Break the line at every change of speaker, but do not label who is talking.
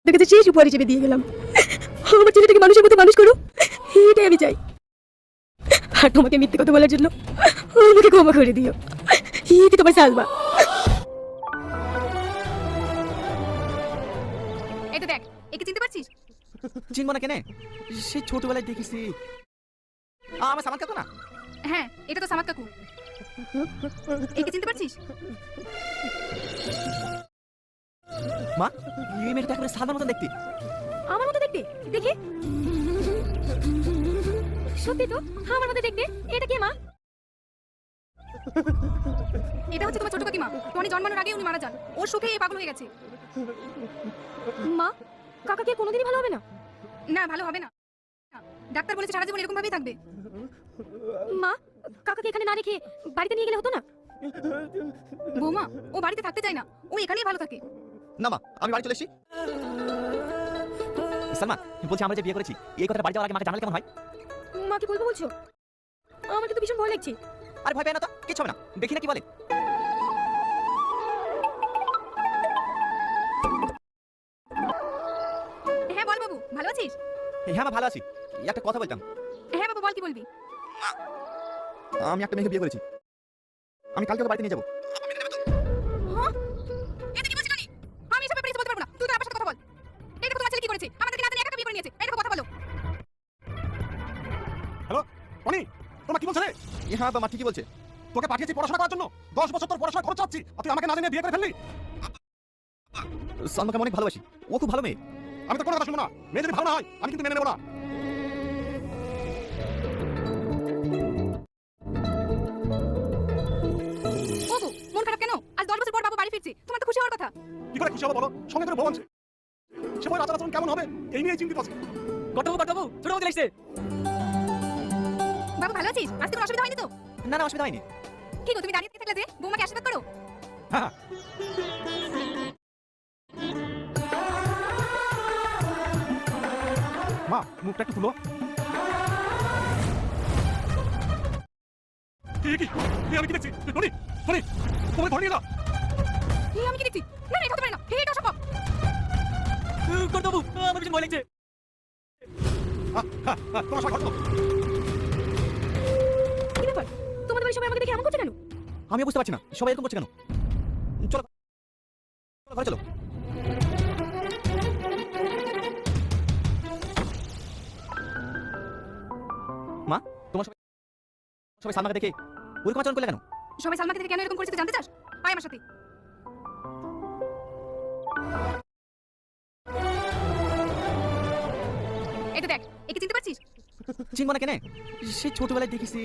তোর কাছে শেষ উপহার হিসেবে দিয়ে গেলাম। আমার ছেলেটাকে মানুষের মতো মানুষ করো, এটাই আমি চাই। আর তোমাকে মিথ্যে কথা বলার জন্য আমাকে ক্ষমা করে দিও। ইতি তোমার সালমা।
এই তো দেখ, একে চিনতে পারছিস?
চিনব না কেনে, সেই ছোটবেলায় দেখেছি। আমার সামান কাকু না?
হ্যাঁ, এটা তো সামাদ কাকু। একে চিনতে পারছিস?
মা, এই মেয়েটা একেবারে সালমার মতন দেখতে।
আমার মতো দেখতে? দেখি সত্যি তো আমার মতো দেখতে। এটা কে মা?
এটা হচ্ছে তোমার ছোট কাকিমা। টনি জন্মানোর আগে উনি মারা যান। ওর সুখে এই পাগল হয়ে গেছে।
মা, কাকাকে কোনোদিনই ভালো হবে না?
না, ভালো হবে না। ডাক্তার বলেছে সারা জীবন এরকম ভাবেই থাকবে।
মা, কাকাকে এখানে না রেখে বাড়িতে নিয়ে গেলে হতো না?
বৌমা, ও বাড়িতে থাকতে চায় না, ও এখানেই ভালো থাকে।
না মা, আমি বাড়ি চলে এসেছি। সালমা বলছি, আমরা যে বিয়ে করেছি, এই কথাটা বাড়ি যাওয়ার আগে মাকে জানালে কেমন হয়?
মাকে বলবো বলছো? আমার তো ভীষণ ভয় লাগছে।
আরে ভয় পেয়ে না তো, কিছু হবে না, দেখি না কি বলে।
হ্যাঁ বল বাবু, ভালো আছিস?
হ্যাঁ মা, ভালো আছি। একটা কথা বলতাম।
হ্যাঁ বাবু, বল কি বলবি?
আমি একটা মেয়েকে বিয়ে করেছি। আমি কালকে ওকে বাড়িতে নিয়ে যাবো।
হ্যাঁ? এটা কি বলছিস টনি? আমি এসব ব্যাপারে কিছু বলতে পারবো না। তুই তোর আব্বার সাথে কথা বল। এই দেখো তোমার ছেলে কি করেছে। আমাদেরকে না জানিয়ে একা বিয়ে করে নিয়েছে। এই দেখো কথা বলো।
হ্যালো টনি, তোমার কি বলছে রে?
হ্যাঁ বাবা, ঠিকই বলছে।
তোকে পাঠিয়েছি পড়াশোনা করার জন্য। 10 বছর তোর পড়াশোনা খরচ চাচ্ছি, আর তুই আমাকে না জানিয়ে বিয়ে করে ফেললি।
সালমাকে আমি অনেক ভালোবাসি, ও খুব ভালো মেয়ে।
আমি তো কোনো কথা শুনবো না। মেয়ে যদি ভালো না হয়, আমি কিন্তু মেনে নেবো না।
ওগো, মন খারাপ কেন? আজ 10 বছর পর বাবু বাড়ি ফিরছে। তোমার তো খুশি হওয়ার কথা।
কি করে খুশি হবো বলো? সঙ্গে করে বউ আনছে। সে বই আচার আচরণ কেমন হবে এই নিয়ে চিন্তিত আছে।
কটবাবু ছোট বউ চলে এসেছে।
বাবু ভালো আছিস? আজকে কোনো অসুবিধা হয়নি তো?
না না, অসুবিধা হয়নি।
কি গো, তুমি দাঁড়িয়ে থাকলে যে? বৌমাকে আশীর্বাদ করো।
হ্যাঁ মা, মুখটা একটু খুলো। কি আমি কি দেখছি? টনি, টনি, তোমাকে ধরে নিয়ে না।
আমি কি দেখছি? না না, এটা হতে পারে না। এটা অসম্ভব।
কটবাবু, আমার ভীষণ ভয় লাগছে।
তোমার সবাই ঘটলো।
কি ব্যাপার? তোমাদের বাড়ির সবাই আমাকে দেখে এমন করছে কেন?
আমি বুঝতে পারছি না, সবাই এরকম করছে কেন। চলো ঘরে চলো। মা, তোমার সবাই সবাই সালমাকে দেখে ওরকম আচরণ করলে কেন?
সবাই সালমাকে দেখে কেন এরকম করেছে তুই জানতে চাস? আয় আমার সাথে। এই তো দেখ, একে চিনতে পারছিস?
চিনব না কেনে, সেই ছোটবেলায় দেখেছি।